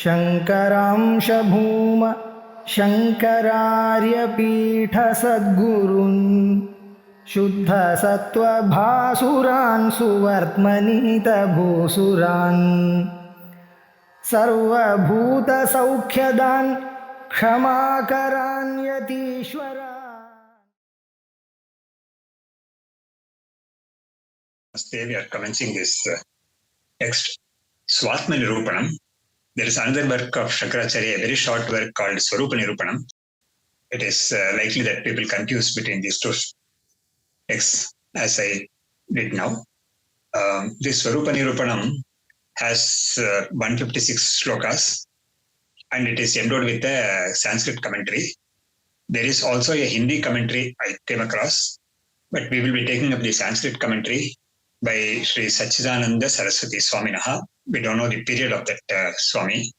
शङ्करांश Bhoom शङ्करार्यपीठसद्गुरुन् शुद्धसत्त्वभासुरान् सुवर्त्मनीतभूसुरान् सर्वभूतसौख्यदान् क्षमाकरान् यतीश्वरान्. We are commencing this text, Svatmanirupanam. There is another work of Shankaracharya, a very short work called Swarupanirupanam. It is likely that people confuse between these two texts, as I did now. This Swarupanirupanam has 156 shlokas, and it is endowed with a Sanskrit commentary. There is also a Hindi commentary I came across, but we will be taking up the Sanskrit commentary by Sri Sachidananda Saraswati Swaminaha. We don't know the period of that Swami.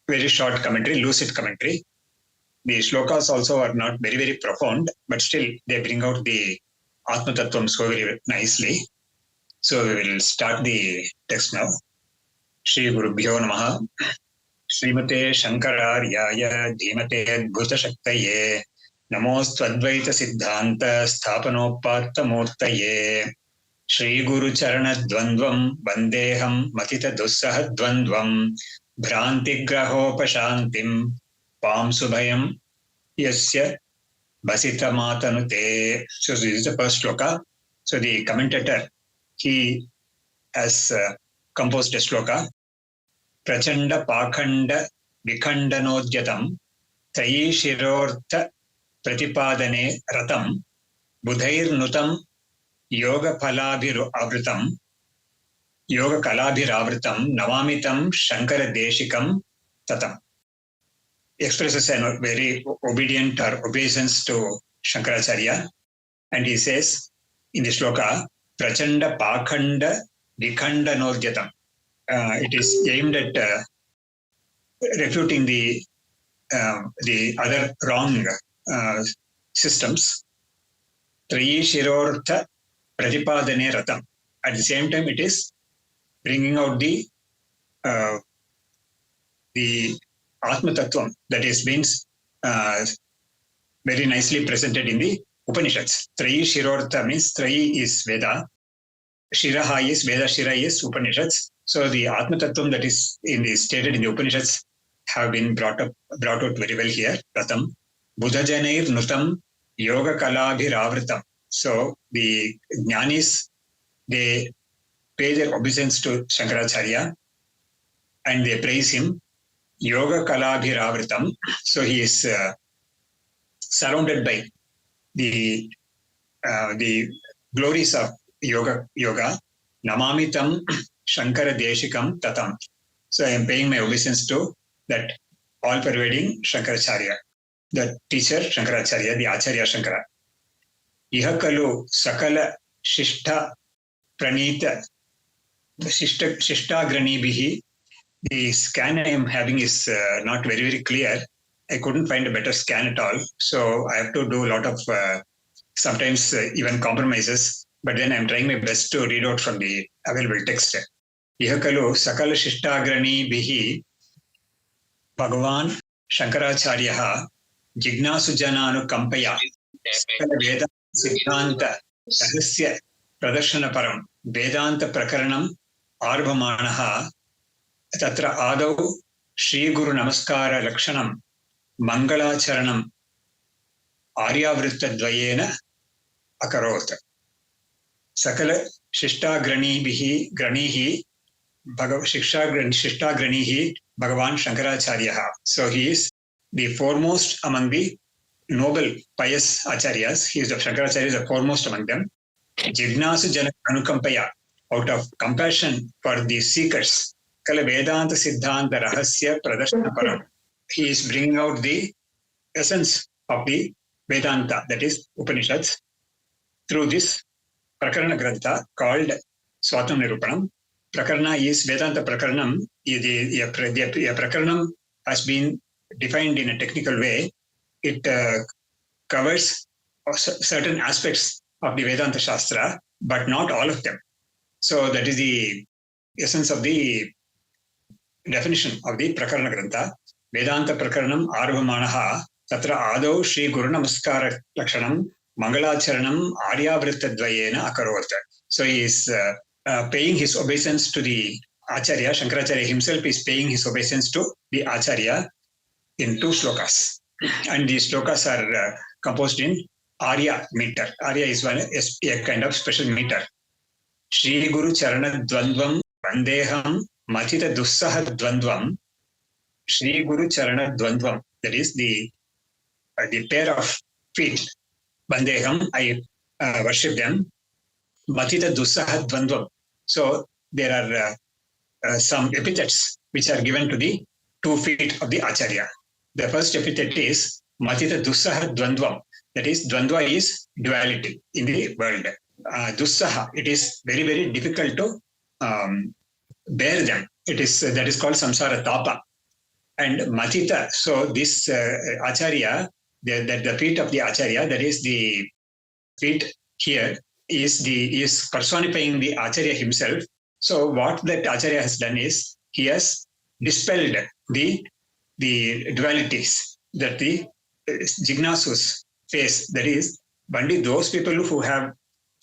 Very short commentary, lucid commentary. The shlokas also are not very, very profound, but still they bring out the Atma Tattvam so very nicely. So we will start the text now. Shri Gurubhyo Namaha. Srimate Shankararyaya Dhimate Advaita Shaktaye Namostu Advaita Siddhanta Sthapanopatta Murtaye Shri Guru Charana Dvandvam Vandeham Matita Dussaha Dvandvam Bhranti Grahopashantim Pam Subhayam Yasya Basita Matanute. So this is the first shloka. So the commentator, he has composed a shloka. Prachanda Pakhanda Vikhandanodyatam Trayi Shirortha Pratipadane Ratam Budhair Nutam Yoga Kalabhiravritam Navamitam Shankara Deshikam Tatam. Expresses a very obedient or obeisance to Shankaracharya, and he says in the shloka, Prachanda Pakhanda Vikhandanodyatam. It is aimed at refuting the other wrong systems. Trayi Shirortha Pratipadane Ratam. At the same time, it is bringing out the Atma Tattvam that is being very nicely presented in the Upanishads. Trayi Shirortha means Trayi is Veda, Shiraha is Veda, Shira is Upanishads. So the Atma Tattvam that is stated in the Upanishads have been brought out very well here. Ratam. Buddhajanair Nutam Yoga Kalabhiravritam. So the Jnanis, they pay their obeisance to Shankaracharya and they praise him. Yoga Kalabhiravritam. So he is surrounded by the glories of yoga. Namamitam Shankara Deshikam Tatam. So I am paying my obeisance to that all-pervading Shankaracharya, the teacher Shankaracharya, the Acharya Shankara. Ihakalu Sakala Shishta Pranita Shishtagrani Bihi. The scan I am having is not very, very clear. I couldn't find a better scan at all. So I have to do a lot of sometimes even compromises. But then I'm trying my best to read out from the available text. Ihakalu Sakala Shishtagrani Bihi Bhagavan Shankaracharyaha Jignasujananu Kampaya Sakala Veda Siddhanta Rahasya Pradarshana Param Vedanta Prakaranam Arbhamanaha Tatra Adau Shri Guru Namaskara Lakshanam Mangalacharanam Aryavritta Dvayena Akarota. Sakala Shishtagranihi Shishtagranihi Bhagavan Shankaracharyaha. So he is the foremost among the noble pious acharyas. He is the Shankaracharya is the foremost among them. Jignasu Jana Anukampaya, out of compassion for the seekers. Kala Vedanta Siddhanta Rahasya Pradarshana Param. He is bringing out the essence of the Vedanta, that is Upanishads, through this Prakarana Grantha called Svatmanirupanam. Prakarana is Vedanta Prakaranam. A Prakaranam has been defined in a technical way. It covers certain aspects of the Vedanta Shastra, but not all of them. So that is the essence of the definition of the Prakarana Grantha. Vedanta Prakaranam Arvamanaha Tatra Adau Shri Guru Namaskara Lakshanam Mangalacharanam Aryavritta Dvayena Akarot. So he is paying his obeisance to the Acharya. Shankaracharya himself is paying his obeisance to the Acharya in 2 slokas. And these slokas are composed in Arya meter. Arya is a kind of special meter. Shri Guru Charana Dvandvam Vandeham Matita Dussaha Dvandvam. Shri Guru Charana Dvandvam. That is the pair of feet. Vandeham, I worship them. Matita Dussaha Dvandvam. So there are some epithets which are given to the 2 feet of the Acharya. The first epithet is Matita Dussaha Dvandvam. That is, Dvandva is duality in the world. Dussaha, it is very, very difficult to bear them. That is called samsara tapa. And Matita, so this Acharya, the feet of the Acharya, that is the feet here, is personifying the Acharya himself. So what that Acharya has done is, he has dispelled the dualities that the Jignasus face. That is, only those people who have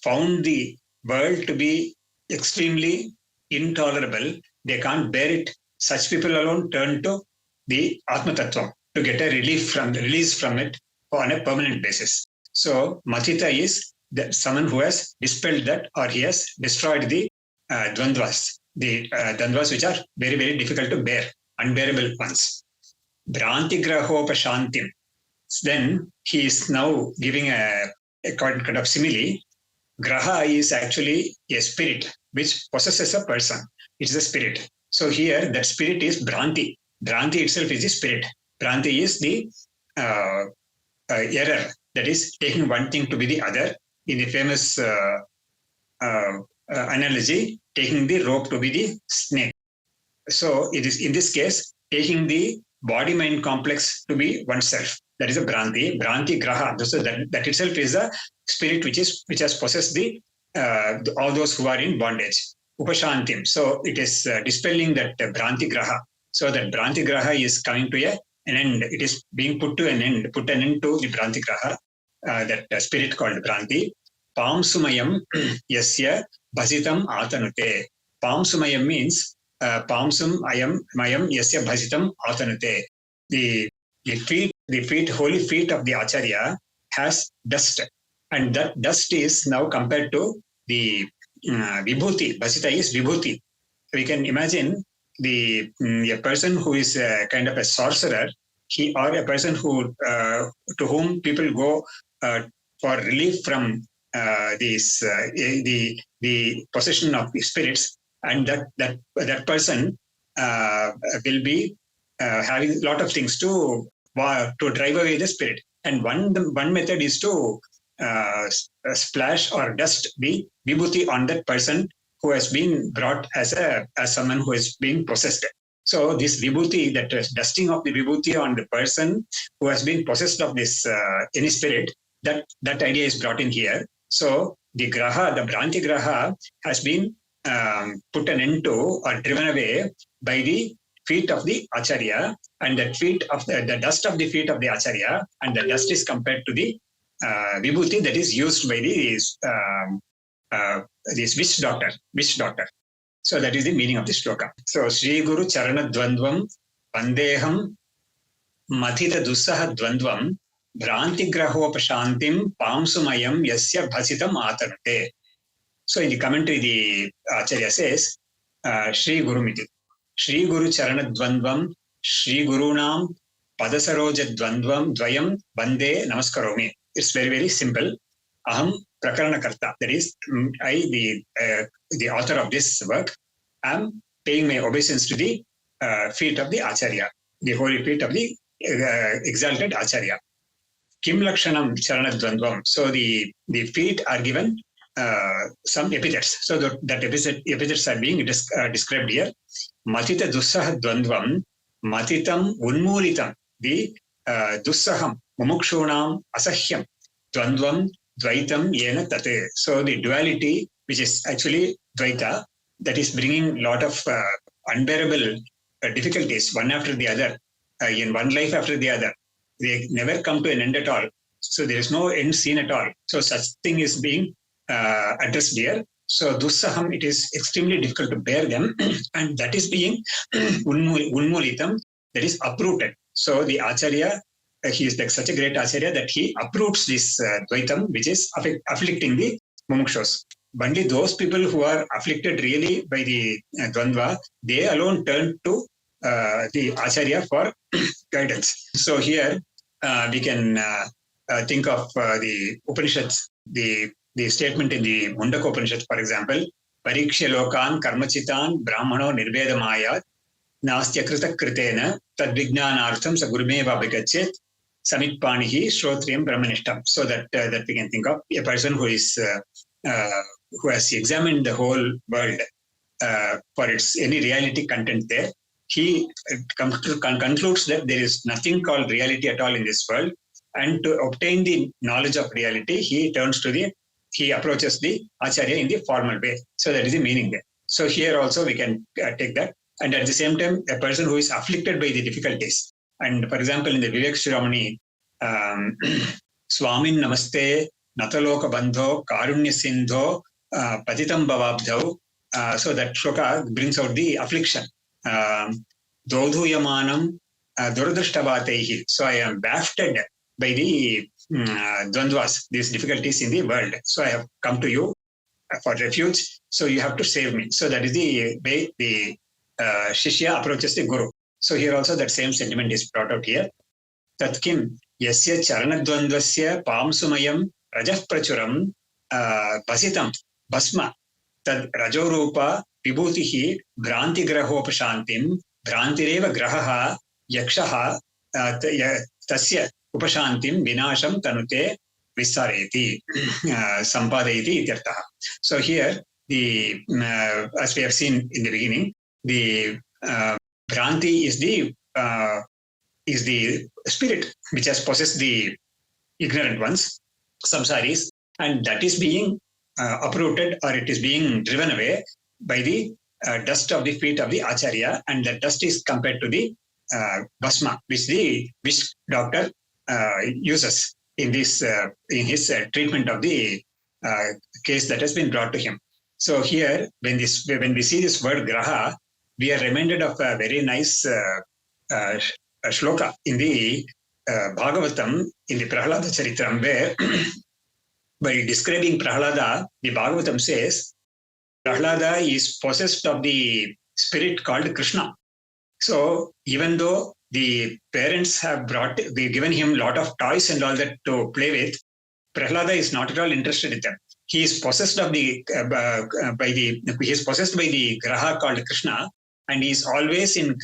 found the world to be extremely intolerable, they can't bear it. Such people alone turn to the Atma Tattva to get a release from it on a permanent basis. So Matita is someone who has dispelled that, or he has destroyed the Dvandvas, the Dvandvas which are very, very difficult to bear, unbearable ones. Bhranti Grahopashantim. Then he is now giving a kind of simile. Graha is actually a spirit which possesses a person. It is a spirit. So here that spirit is Bhranti. Bhranti itself is the spirit. Bhranti is the error, that is taking one thing to be the other. In the famous analogy, taking the rope to be the snake. So it is in this case taking the body-mind complex to be oneself. That is a Bhranti. Bhranti Graha. So that itself is a spirit which has possessed all those who are in bondage. Upashantim. So it is dispelling that Bhranti Graha. So that Bhranti Graha is coming to an end. It is being put an end to the Bhranti Graha, that spirit called Bhranti. Pamsumayam yasya bhajitam atanute. Pamsumayam means Pamsum ayam mayam yasya bhajitam atanute. The holy feet of the Acharya has dust, and that dust is now compared to the Vibhuti. Bhajita is Vibhuti. We can imagine a person who is kind of a sorcerer, or a person who to whom people go for relief from the possession of the spirits, and that person will be having a lot of things to drive away the spirit. And one method is to splash or dust the vibhuti on that person who has been brought as someone who is being possessed. So this vibhuti, that dusting of the vibhuti on the person who has been possessed of this any spirit, that idea is brought in here. So the graha, the Bhranti graha, has been put an end to or driven away by the feet of the Acharya, and the dust of the feet of the Acharya, and the dust is compared to the vibhuti that is used by this witch doctor. So that is the meaning of the shloka. So Sri Guru Charana Dvandvam Vandeham Mathita Dussaha Dvandvam Bhranti Grahopashantim Pamsumayam Yasya Bhasitam Atanate. So in the commentary, the Acharya says, Sri Guru Miti. Sri Guru Charana Dvandvam Sri Gurunam Padasaroja Dvandvam Dvayam Bande Namaskaromi. It's very, very simple. Aham Prakarana Karta. That is, I, the author of this work, am paying my obeisance to the feet of the Acharya, the holy feet of the exalted Acharya. Kim Lakshanam Charana Dvandvam. So the feet are given some epithets. So that epithets are being described here. Matita Dussaha Dvandvam, Matitam Unmuritam, the Dussaham, Mumukshunam Asahyam, Dvandvam, Dvaitam Yena Tate. So the duality, which is actually Dvaita, that is bringing a lot of unbearable difficulties one after the other, in one life after the other. They never come to an end at all. So there is no end seen at all. So such thing is being addressed here. So dussaham, it is extremely difficult to bear them, and that is being unmulitam, that is uprooted. So the Acharya, he is like such a great Acharya that he uproots this Dvaitam, which is afflicting the mumukshus. Only those people who are afflicted really by the Dvandva, they alone turn to the Acharya for guidance. So here we can think of the Upanishads, the statement in the Mundaka Upanishad, for example, Parikshya lokan karmachitan brahmano nirvedamayat nastyakrita kritena tadvijnanartham sa gurumeva abhigachet samitpanihi shrotriyam brahmanishtam. So that we can think of a person who is who has examined the whole world for its any reality content there. He concludes that there is nothing called reality at all in this world, and to obtain the knowledge of reality, he approaches the Acharya in the formal way. So that is the meaning there. So here also we can take that. And at the same time, a person who is afflicted by the difficulties. And for example, in the Vid.V.Subramanian, Swamin Namaste, Nataloka Bandho, Karunya Sindho, Patitam Bhavabdhav. So that shloka brings out the affliction. Dodhu Yamanam, Duradrishtavatehi. So I am wafted by the Dvandvas, these difficulties in the world. So I have come to you for refuge. So you have to save me. So that is the way the Shishya approaches the Guru. So here also that same sentiment is brought out here. Tatkim yasya charanadvandvasya pamsumayam rajah prachuram basitam basma tad rajorupa vibhutihi bhranti grahopashantim bhrantireva grahaha yakshaha tasya upashantim vinasham tanute visareti sampadayati ityartha. So here the as we have seen in the beginning, the Bhranti is the spirit which has possessed the ignorant ones, samsaris, and that is being uprooted, or it is being driven away by the dust of the feet of the Acharya, and that dust is compared to the Bhasma, which the witch doctor uses in this in his treatment of the case that has been brought to him. So here, when we see this word graha, we are reminded of a very nice shloka in the Bhagavatam, in the Prahlada Charitram, where by describing Prahlada, the Bhagavatam says, Prahlada is possessed of the spirit called Krishna. So even though the parents have given him a lot of toys and all that to play with, Prahlada is not at all interested in them. He is possessed of he is possessed by the graha called Krishna, and he is always in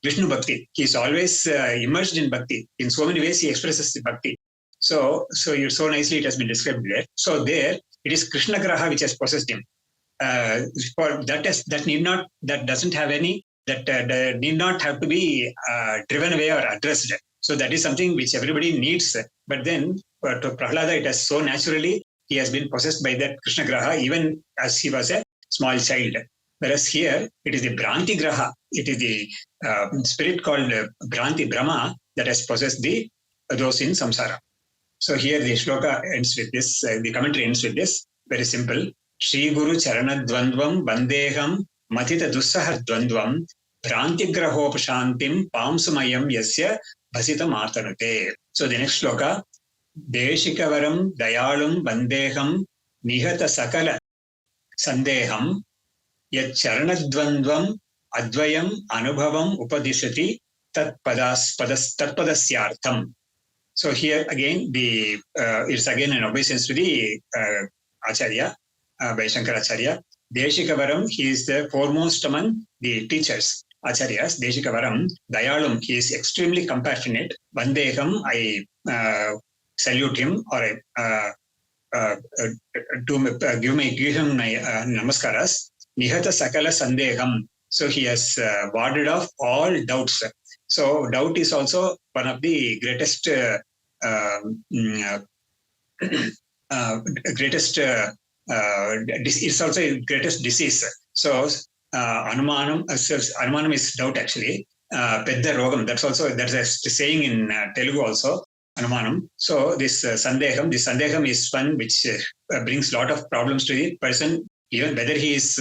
Vishnu Bhakti. He is always immersed in Bhakti. In so many ways, he expresses the Bhakti. So nicely it has been described there. So there, it is Krishna Graha which has possessed him. That need not have to be driven away or addressed. So that is something which everybody needs. But then to Prahlada, it has so naturally, he has been possessed by that Krishna Graha even as he was a small child. Whereas here, it is the Bhranti Graha. It is the spirit called Bhranti Brahma that has possessed those in samsara. So here the shloka ends with this, the commentary ends with this, very simple. Shri Guru Charana Dvandvam Bandeham Matita Dussahar Dvandvam Bhranti Grahopashantim Pamsumayam Yasya Bhasita Martanute. So the next shloka, Deshikavaram Dayalum Bandeham Nihata Sakala Sandeham Yat Charanadvandvam Advayam Anubhavam Upadishati Tatpadasyartham. So here again, it's again an obeisance to the Acharya by Shankar Acharya. Deshikavaram, he is the foremost among the teachers, Acharyas. Deshikavaram, Dayalum, he is extremely compassionate. Bandeham, I salute him, or I give him namaskaras. Nihata Sakala Sandeham. So he has warded off all doubts. So doubt is also one of the greatest it's also the greatest disease. So Anumanam is doubt actually. Pedda Rogam, that's a saying in Telugu also, Anumanam. So this Sandeham is one which brings a lot of problems to the person, even whether he is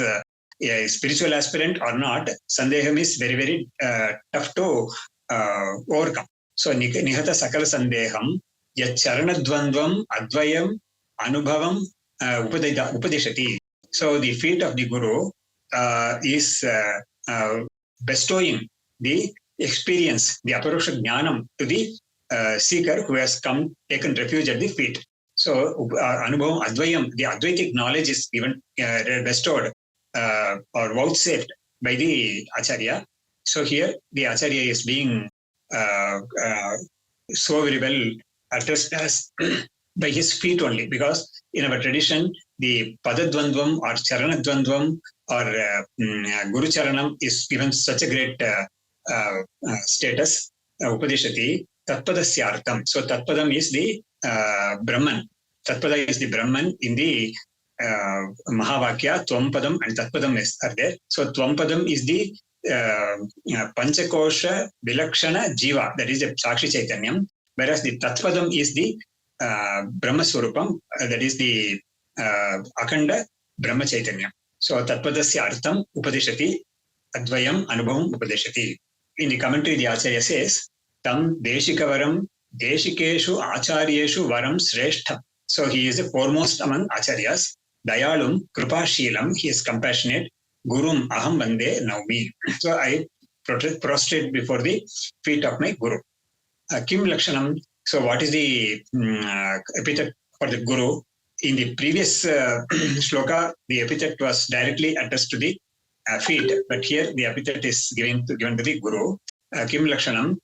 a spiritual aspirant or not. Sandeham is very, very tough to overcome. So Nihata Sakala Sandeham, Charanadvandvam, Advayam, Anubhavam, Upadeshati. So the feet of the Guru is bestowing the experience, the aparoksha jnanam to the seeker who has taken refuge at the feet. So Anubhavam Advayam, the Advaitic knowledge is given, bestowed or vouchsafed by the Acharya. So here the Acharya is being so very well addressed as by his feet only, because in our tradition, the Padadvandvam or Charanadvandvam or Guru Charanam is given such a great status, Upadeshati, Tatpadasyartham. So Tatpadam is the Brahman. Tatpada is the Brahman in the Mahavakya, Tvampadam and Tatpadam are there. So Tvampadam is the Panchakosha Vilakshana Jiva, that is the Sakshi Chaitanyam, whereas the Tatpadam is the Brahma Swarupam, that is the Akhanda Brahma Chaitanya. So Tatpadasya Artham Upadeshati, Advayam Anubhavam Upadeshati. In the commentary, the Acharya says, Tam Deshikavaram Deshikeshu Acharyeshu Varam Sreshtham. So he is the foremost among Acharyas. Dayalum Krupashilam, he is compassionate. Gurum Aham Vande Naumi. So I prostrate before the feet of my Guru. Kim Lakshanam. So what is the epithet for the Guru? In the previous shloka, the epithet was directly addressed to the feet, but here the epithet is given to the Guru. Kim Lakshanam,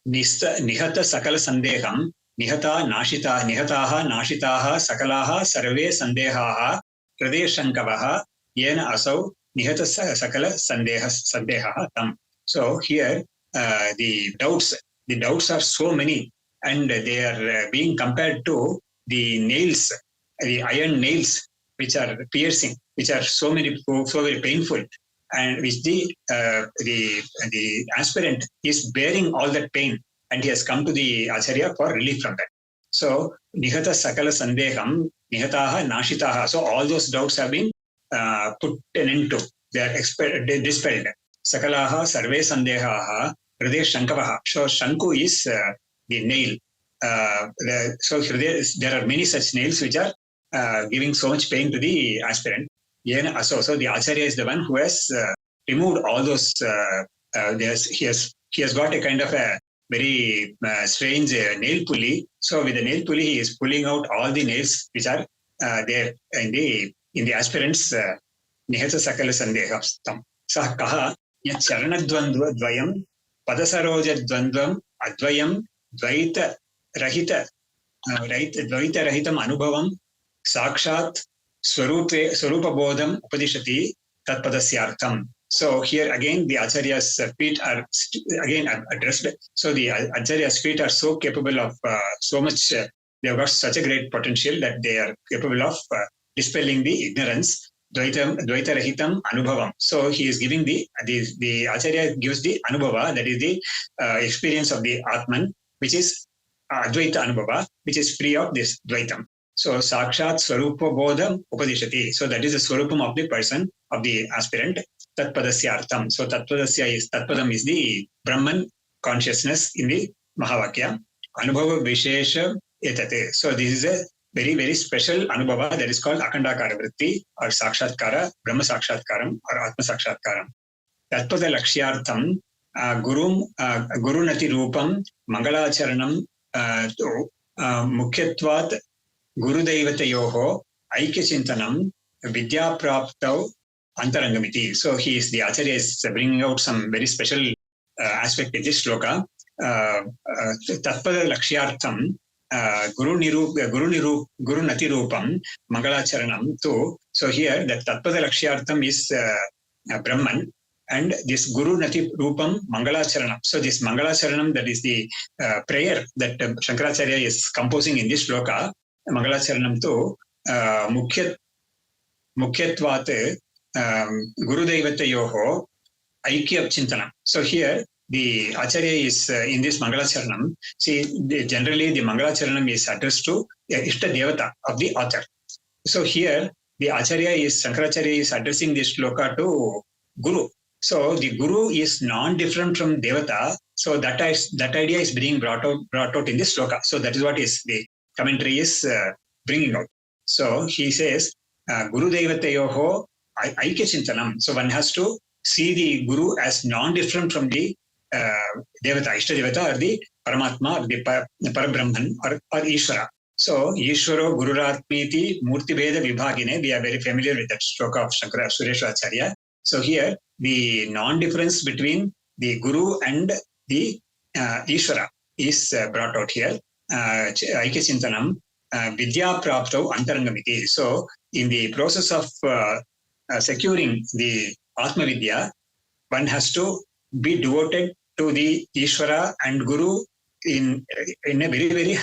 Nihata Sakala Sandeham, Nihataha Nashitaha Sakalaha Sarve Sandehaha Hriday Shankavaha Yena Asau Nihata Sakala Sandeha Tam. So here the doubts are so many, and they are being compared to the nails, the iron nails, which are piercing, which are so very painful, and which the aspirant is bearing all that pain, and he has come to the Acharya for relief from that. So Nihata Sakala Sandeham, Nihataha Nashitaha. So all those doubts have been put an end to. They are dispelled. Sakalaha Sarve Sandehaha Hriday Shankavaha. So Shanku is the nail. So there are many such nails which are giving so much pain to the aspirant. So the Acharya is the one who has removed all those. He has got a kind of a very strange nail pulley. So with the nail pulley, he is pulling out all the nails which are there in the aspirant's Nihata Sakala Sandeham. Sah Kaha Yat Charanadvandva Dvayam Padasaroja Dvandvam Advayam Dvaita Rahitam Anubhavam Sakshat Swarupa Bodham Upadishati Tatpadasyartham. So here again the Acharya's feet are again addressed. So the Acharya's feet are so capable of so much, they have got such a great potential that they are capable of dispelling the ignorance. Dvaita Rahitam Anubhavam. So he is giving the Acharya gives the Anubhava, that is the experience of the Atman, which is Advaita Anubhava, which is free of this Dvaitam. So Sakshat Swarupa Bodham Upadishati. So that is the Swarupam of the person, of the aspirant. Tatpadasyartham. So Tatpadam is the Brahman consciousness in the Mahavakya. Anubhava Vishesha Etate. So this is a very, very special Anubhava that is called Akhandakara Vritti or Sakshatkara, Brahma Sakshatkaram or Atma Sakshatkaram. Tatpada Lakshyartham Guru Nati Rupam Mangalacharanam Mukhyatvat Guru Deivatayoho Aikya Chintanam Vidya Praptau Antarangamiti. So the Acharya is bringing out some very special aspect in this shloka. Tatpada Lakshyartham Guru Nati Rupam Mangalacharanam too. So here that Tatpada Lakshyartham is Brahman, and this Guru Nati Rupam Mangalacharanam. So this Mangalacharanam, that is the prayer that Shankaracharya is composing in this shloka. Mangalacharanam too Mukhyatvat Gurudevatayoho Aikya Chintanam. So here the Acharya is in this Mangalacharanam. See, generally the Mangalacharanam is addressed to Ishta Devata of the author. So here the Acharya is, Shankaracharya is addressing this shloka to Guru. So the Guru is non-different from Devata. So that idea is being brought out in this shloka. So that is what is the commentary is bringing out. So he says, Guru Devatayoho Aikya Chintanam. So one has to see the Guru as non-different from the Devata, Ishta Devata, or the Paramatma, or the Parabrahman, or Ishvara. So, Ishvaro Gururatmiti Murti Veda Vibhagine, we are very familiar with that stroke of Shankara Sureshwacharya. So here, the non-difference between the Guru and the Ishvara is brought out here. Aikya Chintanam, Vidya Prapto Antarangamiti. So, in the process of securing the Atma Vidya, one has to be devoted to the Ishvara and Guru in a very, very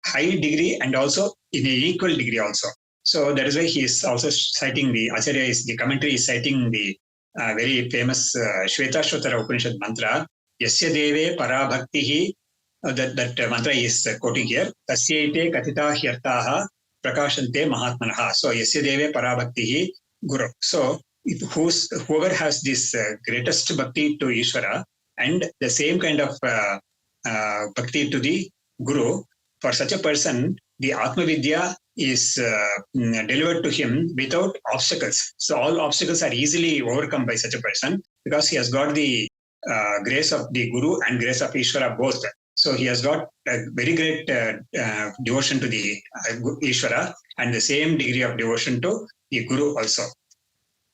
high degree and also in an equal degree also. So that is why he is also citing the Acharya is the commentary is citing the very famous Shvetashvatara Upanishad mantra, Yasya Deve Parabhaktihi, that mantra is quoting here, Tasyaite Katita Hyartaha Prakashante Mahatmanaha. So Yasya Deve Parabhaktihi Guru. So whoever has this greatest bhakti to Ishvara and the same kind of bhakti to the Guru, for such a person, the Atma Vidya is delivered to him without obstacles. So all obstacles are easily overcome by such a person because he has got the grace of the Guru and grace of Ishvara both. So he has got a very great devotion to the Ishvara and the same degree of devotion to the Guru also.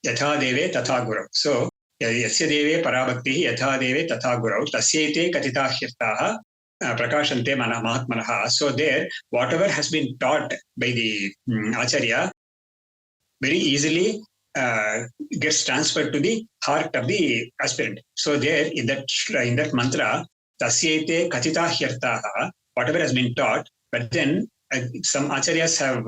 Yatha Deve Tatha Guru. So Yasya Deve Parabhaktihi Yatha Deve Tatha Guru. Tasyete Katita Hirtaha Prakashante Mahatmanaha. So there, whatever has been taught by the Acharya very easily gets transferred to the heart of the aspirant. So there, in that mantra, Tasyete Katita Hirtaha, whatever has been taught, but then some Acharyas have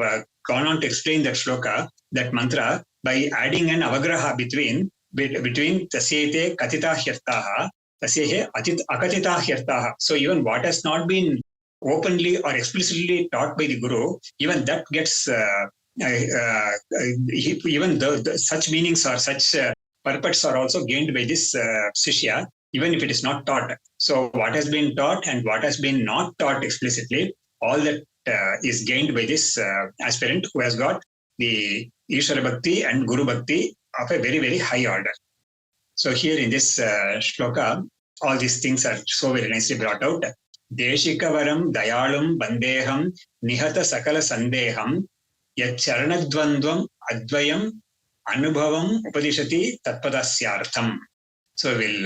gone on to explain that shloka, that mantra, by adding an avagraha between Tasyete Katita Hirtaha, Tasyehe Akatita Hirtaha. So even what has not been openly or explicitly taught by the Guru, even that gets, even such meanings or such purports are also gained by this Shishya, even if it is not taught. So what has been taught and what has been not taught explicitly, all that is gained by this aspirant who has got the Ishvara Bhakti and Guru Bhakti of a very, very high order. So here in this shloka, all these things are so very nicely brought out. Deshikavaram Dayalum Bandeham Nihata Sakala Sandeham Yacharanadvandvam Advayam Anubhavam Upadishati Tatpadasyartham. So we'll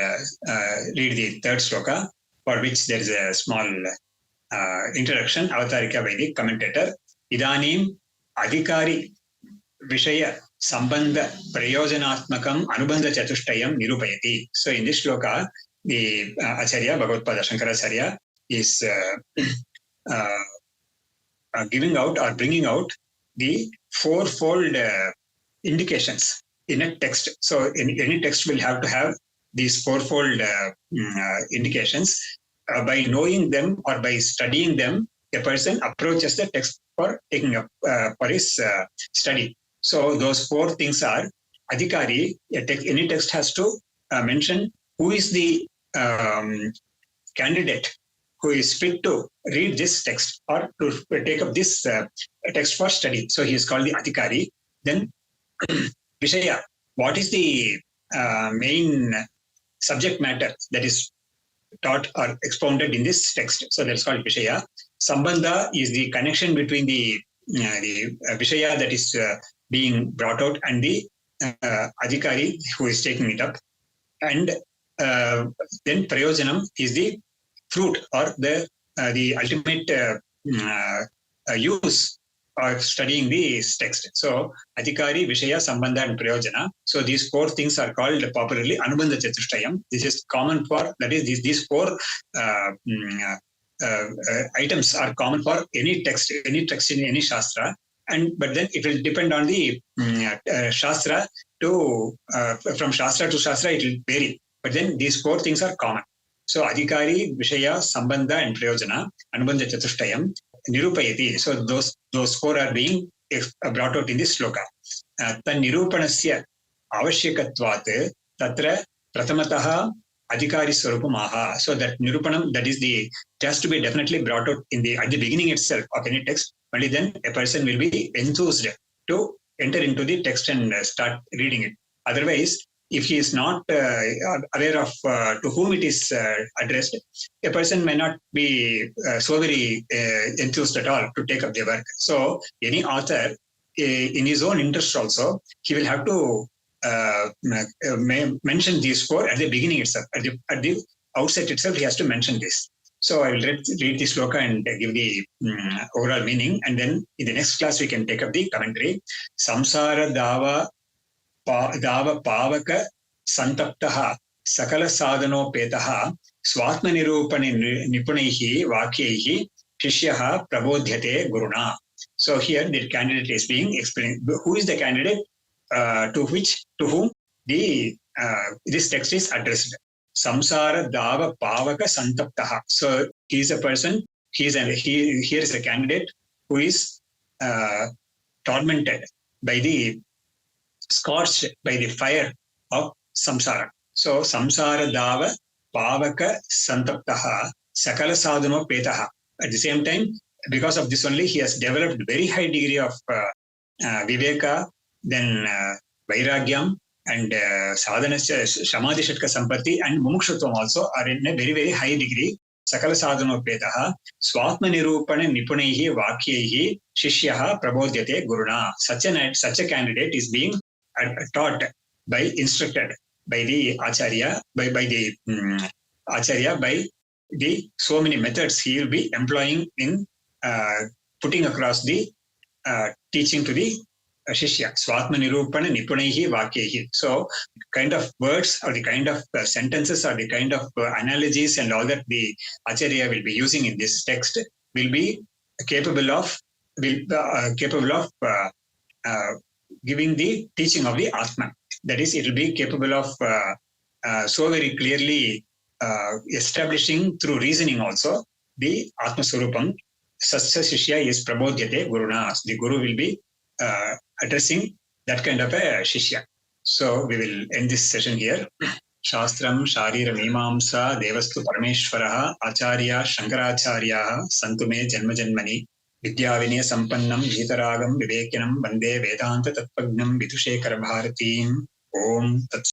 read the third shloka, for which there is a small introduction, Avatarika by the commentator. Idanim Adhikari Vishaya Sambandha Prayojanatmakam Anubandha Chatushtayam Nirupayati. So in this shloka, the Acharya, Bhagavat Shankaracharya, is giving out or bringing out the fourfold indications in a text. So in any text will have to have these fourfold indications. By knowing them or by studying them, a person approaches the text for taking up for his study. So those four things are Adhikari. Any text has to mention who is the candidate who is fit to read this text or to take up this text for study. So he is called the Adhikari. Then Vishaya, what is the main subject matter that is taught or expounded in this text? So that's called Vishaya. Sambandha is the connection between the Vishaya that is being brought out and the Adhikari who is taking it up. And then Prayojanam is the fruit or the ultimate use of studying this text. So Adhikari, Vishaya, Sambandha and Prayojana. So these four things are called popularly Anubandha Chatushtayam. This is common for, that is these four items are common for any text in any Shastra. But then it will depend on the Shastra from Shastra to Shastra, it will vary. But then these four things are common. So Adhikari, Vishaya, Sambandha, and Prayojana, Anubandha Chatushtayam, Nirupayati. So those four are being brought out in this sloka. Tan Nirupanasya Avashyakatvat Tatra Pratamataha Adhikari Swarupamaha. So that Nirupanam, that is the has to be definitely brought out at the beginning itself of any text. Only then a person will be enthused to enter into the text and start reading it. Otherwise, if he is not aware of to whom it is addressed, a person may not be so very enthused at all to take up the work. So any author, in his own interest also, he will have to mention these four at the beginning itself. At the outset itself, he has to mention this. So I will read the sloka and give the overall meaning. And then in the next class, we can take up the commentary. Samsara dava pavaka santaptaha sakala sadhanopetaha Svatmanirupanam-Nipunaihi vakyaihi shishyaha prabodhyate guruna. So here the candidate is being explained. Who is the candidate to whom this text is addressed? Samsara dava pavaka santaptaha. So he is a person, here is a candidate who is tormented by the scorched by the fire of samsara. So samsara dava pavaka santaptaha sakala sadhano petaha. At the same time, because of this only, he has developed very high degree of viveka, then vairagyam, and sadhanasya shamadhi shatka sampatti and mumukshutvam also are in a very, very high degree. Sakala sadhanopetaha Svatmanirupanam-Nipunaihi vakyaihi shishyaha prabodhyate guruna. Such a candidate is being taught instructed by the acharya, by the so many methods he will be employing in putting across the teaching to the Shishya. Svatmanirupanam-Nipunaihi vakyaihi. So kind of words or the kind of sentences or the kind of analogies and all that the acharya will be using in this text will be capable of giving the teaching of the Atma. That is, it will be capable of so very clearly establishing through reasoning also the Atma Swarupam. Sasya Shishya is Prabodhyate Guruna. The Guru will be addressing that kind of a Shishya. So we will end this session here. Shastram Sharira Mimamsa Devastu Parameshwaraha Acharya Shankaracharyaha Santume Janma Janmani Vidyavinaya Sampannam Jitaragam Vivekinam Vande Vedanta Tatpagnam Vidushekara Bharatim Om Tat